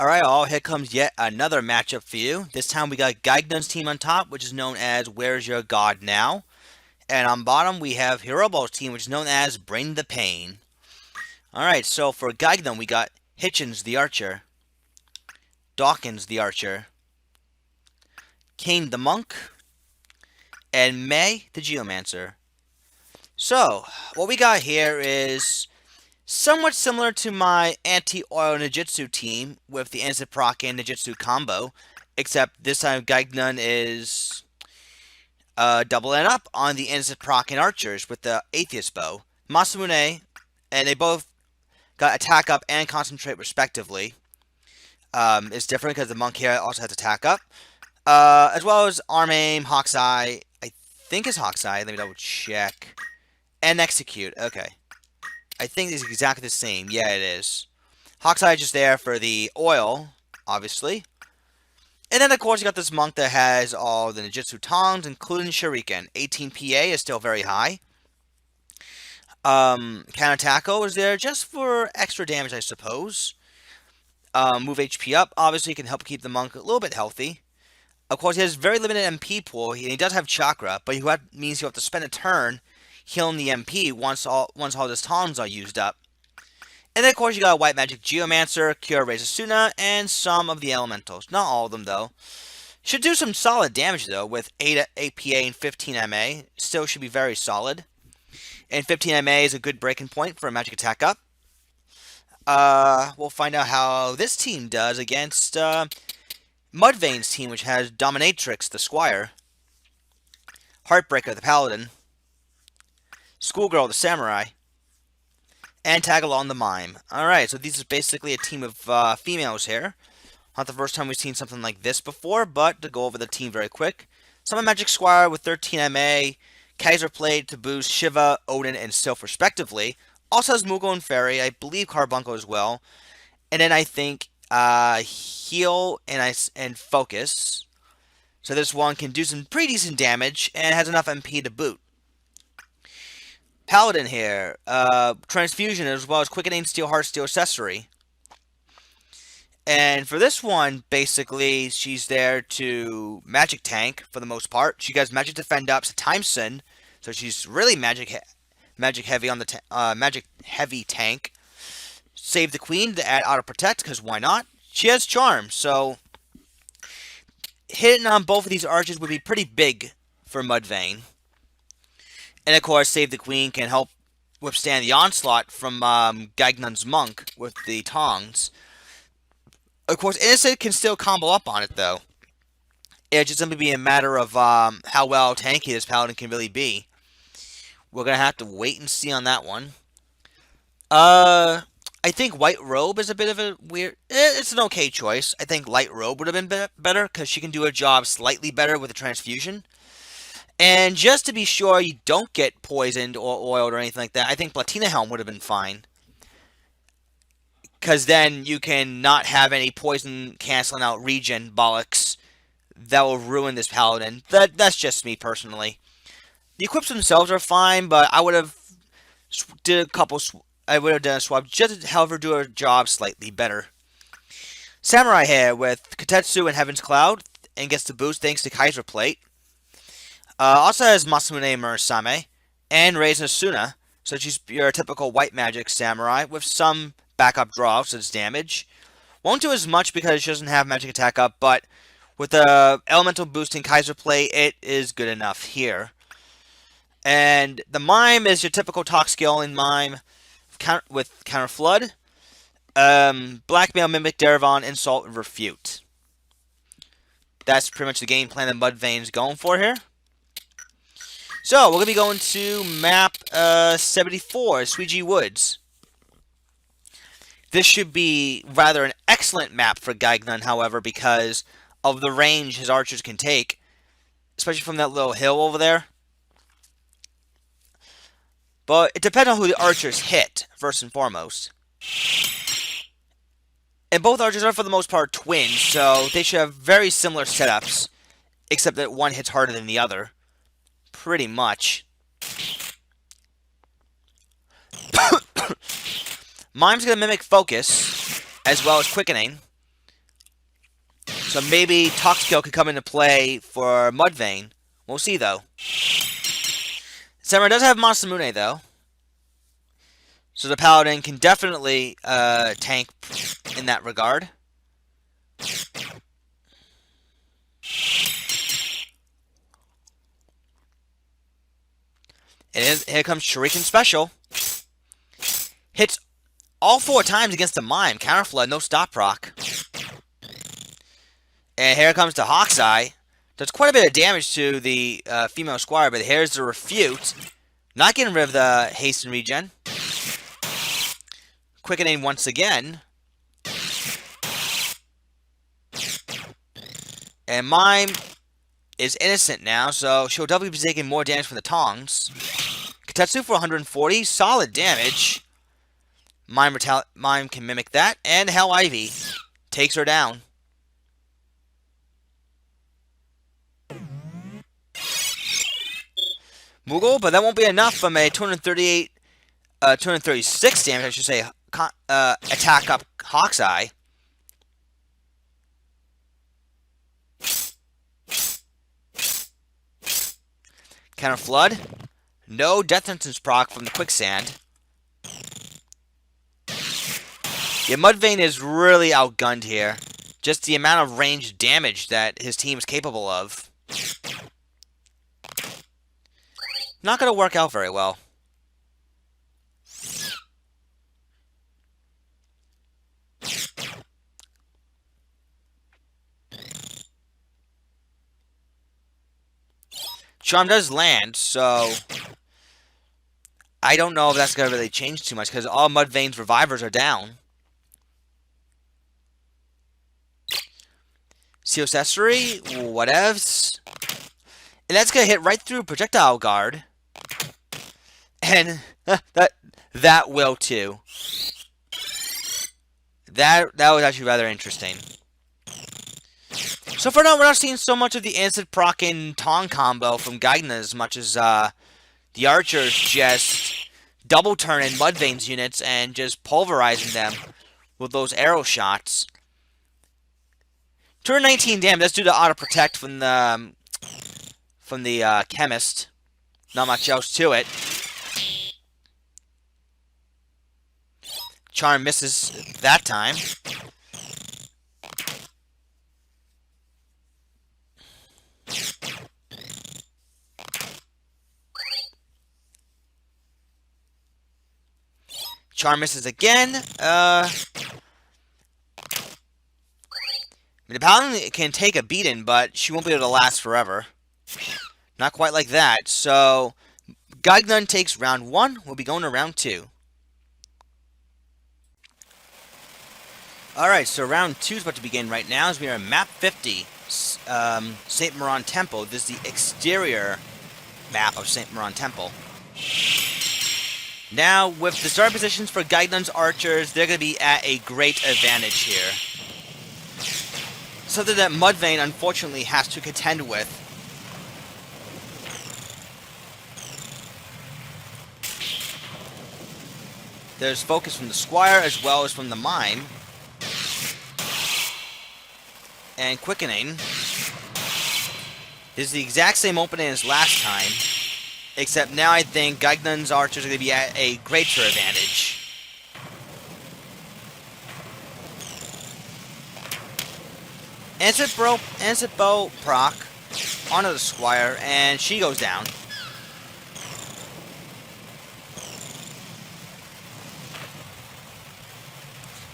Alright, all, here comes yet another matchup for you. This time we got Gaignun's team on top, which is known as Where's Your God Now? And on bottom we have Hirobo's team, which is known as Bring the Pain. Alright, so for Gaignun we got Hitchens the Archer, Dawkins the Archer, Kane the Monk, and May the Geomancer. So, what we got here is somewhat similar to my anti-oil Ninjutsu team with the instant proc and Ninjutsu combo, except this time Gaignun is doubling up on the instant proc and archers with the Atheist Bow. Masamune, and they both got attack up and concentrate respectively. It's different because the monk here also has attack up. As well as arm aim, hawk's eye, I think it's hawk's eye, let me double check. And execute, okay. I think it's exactly the same. Yeah, it is. Hawk's eye is just there for the oil, obviously. And then, of course, you got this monk that has all the Ninjutsu tongs, including Shuriken. 18 PA is still very high. Counter Tackle is there just for extra damage, I suppose. Move HP up, obviously, can help keep the monk a little bit healthy. Of course, he has very limited MP pool, and he does have chakra, but means you have to spend a turn healing the MP once all his tongs are used up. And then, of course, you got a White Magic Geomancer, Cure Razasuna, and some of the Elementals. Not all of them, though. Should do some solid damage, though, with 8 APA and 15 MA. Still should be very solid. And 15 MA is a good breaking point for a magic attack up. We'll find out how this team does against Mudvayne's team, which has Dominatrix, the Squire, Heartbreaker, the Paladin, Schoolgirl, the Samurai, and Tagalong, the Mime. Alright, so this is basically a team of females here. Not the first time we've seen something like this before, but to go over the team very quick. Summon Magic Squire with 13 MA, Kaiser Blade to boost Shiva, Odin, and Sylph respectively. Also has Mughal and Fairy, I believe Carbuncle as well. And then I think Heal and Focus. So this one can do some pretty decent damage and has enough MP to boot. Paladin here, Transfusion as well as Quickening, Steel Heart, Steel Accessory. And for this one, basically, she's there to magic tank for the most part. She does magic defend ups to Timeson, so she's really magic heavy on the magic heavy tank. Save the Queen to add auto protect because why not? She has charm, so hitting on both of these archers would be pretty big for Mudvayne. And of course, Save the Queen can help withstand the onslaught from Gaignun's monk with the tongs. Of course, Innocent can still combo up on it, though. It's just going to be a matter of how well tanky this Paladin can really be. We're going to have to wait and see on that one. I think White Robe is a bit of a weird... It's an okay choice. I think Light Robe would have been better, because she can do her job slightly better with the transfusion. And just to be sure you don't get poisoned or oiled or anything like that, I think Platina Helm would have been fine. Because then you can not have any poison canceling out regen bollocks that will ruin this Paladin. That's just me personally. The equips themselves are fine, but I would have done a swap just to help her do her job slightly better. Samurai here with Katetsu and Heaven's Cloud and gets the boost thanks to Kaiser Plate. Also has Masamune Murasame and Reisa Suna, so she's your typical white magic samurai with some backup draw, so it's damage. Won't do as much because she doesn't have magic attack up, but with the elemental boosting Kaiser Plate, it is good enough here. And the Mime is your typical talk skill in Mime with Counter Flood, Blackmail, Mimic, Darivon, Insult, and Refute. That's pretty much the game plan that Mudvayne's going for here. So, we're going to be going to map 74, Suiji Woods. This should be rather an excellent map for Gaignun, however, because of the range his archers can take, especially from that little hill over there. But it depends on who the archers hit, first and foremost. And both archers are, for the most part, twins, so they should have very similar setups, except that one hits harder than the other. Pretty much. Mime's going to mimic Focus, as well as Quickening. So maybe Talk Skill could come into play for Mudvayne. We'll see, though. Samurai does have Masamune, though. So the Paladin can definitely tank in that regard. And here comes Shuriken Special. Hits all 4 times against the Mime. Counterflood, no stop proc. And here comes the Hawk's Eye. Does quite a bit of damage to the female Squire, but here's the Refute. Not getting rid of the haste and regen. Quickening once again. And Mime is innocent now, so she'll definitely be taking more damage from the tongs. Katetsu for 140, solid damage. Mime can mimic that, and Hell Ivy takes her down. Moogle, but that won't be enough from a 236 damage, I should say, attack up Hawk's Eye. Counter Flood. No Death Sentence proc from the Quicksand. Yeah, Mudvayne is really outgunned here. Just the amount of ranged damage that his team is capable of. Not going to work out very well. Charm does land, so I don't know if that's going to really change too much, because all Mudvayne's revivers are down. Seal Accessory, whatevs. And that's going to hit right through Projectile Guard. And that will too. That was actually rather interesting. So for now, we're not seeing so much of the instant proc and Tong combo from Gaignun as much as the archers just double turning Mudvayne's units and just pulverizing them with those arrow shots. 219 damage. That's due to auto protect from the chemist. Not much else to it. Charm misses that time. Charm misses again. The Paladin can take a beating, but she won't be able to last forever. Not quite like that. So, Gaignun takes round 1. We'll be going to round 2. Alright, so round 2 is about to begin right now as we are in map 50, St. Moran Temple. This is the exterior map of St. Moran Temple. Now, with the start positions for Gaignun's archers, they're going to be at a great advantage here. Something that Mudvayne, unfortunately, has to contend with. There's focus from the Squire as well as from the Mime. And Quickening. This is the exact same opening as last time. Except now I think Gaignun's archers are going to be at a greater advantage. Ansett Bow proc onto the Squire, and she goes down.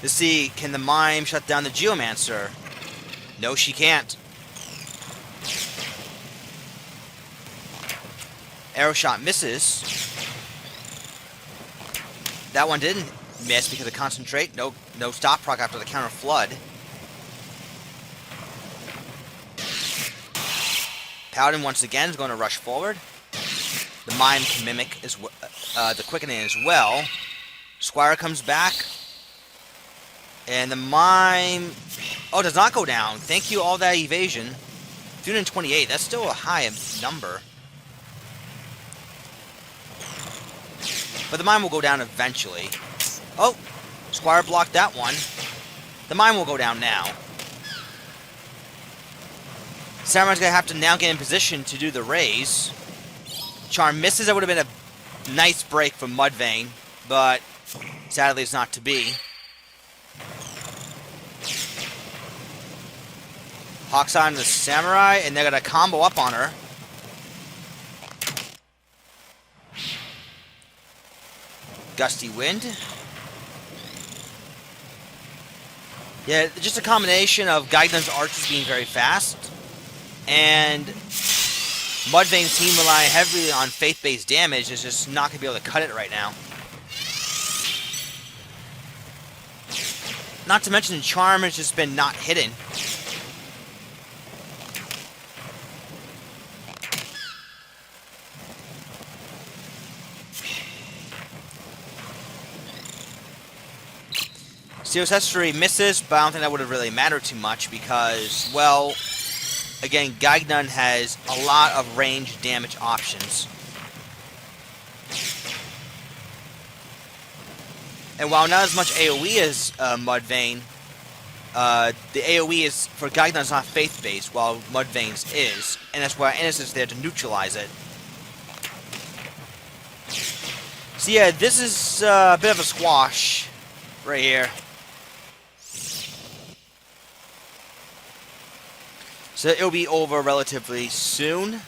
Let's see, can the Mime shut down the Geomancer? No, she can't. Arrow shot misses. That one didn't miss because of Concentrate. No stop proc after the counter flood. Paladin once again is going to rush forward. The Mime can mimic the Quickening as well. Squire comes back. And the Mime... Oh, does not go down. Thank you, all that evasion. 228, that's still a high number. But the Mime will go down eventually. Oh, Squire blocked that one. The Mime will go down now. Samurai's going to have to now get in position to do the raise. Charm misses. That would have been a nice break from Mudvayne, but sadly it's not to be. Hawks on the Samurai, and they're going to combo up on her. Gusty Wind. Yeah, just a combination of Gaignun's archers being very fast, and Mudvayne's team relying heavily on faith-based damage is just not going to be able to cut it right now. Not to mention the charm has just been not hidden. Steel's History misses, but I don't think that would have really mattered too much because, well, again, Gaignun has a lot of range damage options. And while not as much AoE as Mudvayne, the AoE is for Gaignun's not faith-based, while Mudvayne's is, and that's why Innocent's there to neutralize it. So yeah, this is a bit of a squash right here. So it'll be over relatively soon.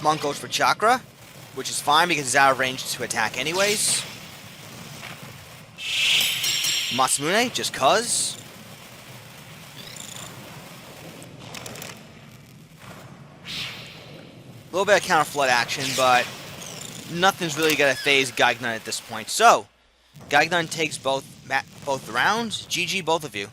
Monk goes for Chakra, which is fine because he's out of range to attack anyways. Masamune, just cuz. A little bit of counter flood action, but nothing's really going to phase Gaignun at this point. So, Gaignun takes both rounds. GG, both of you.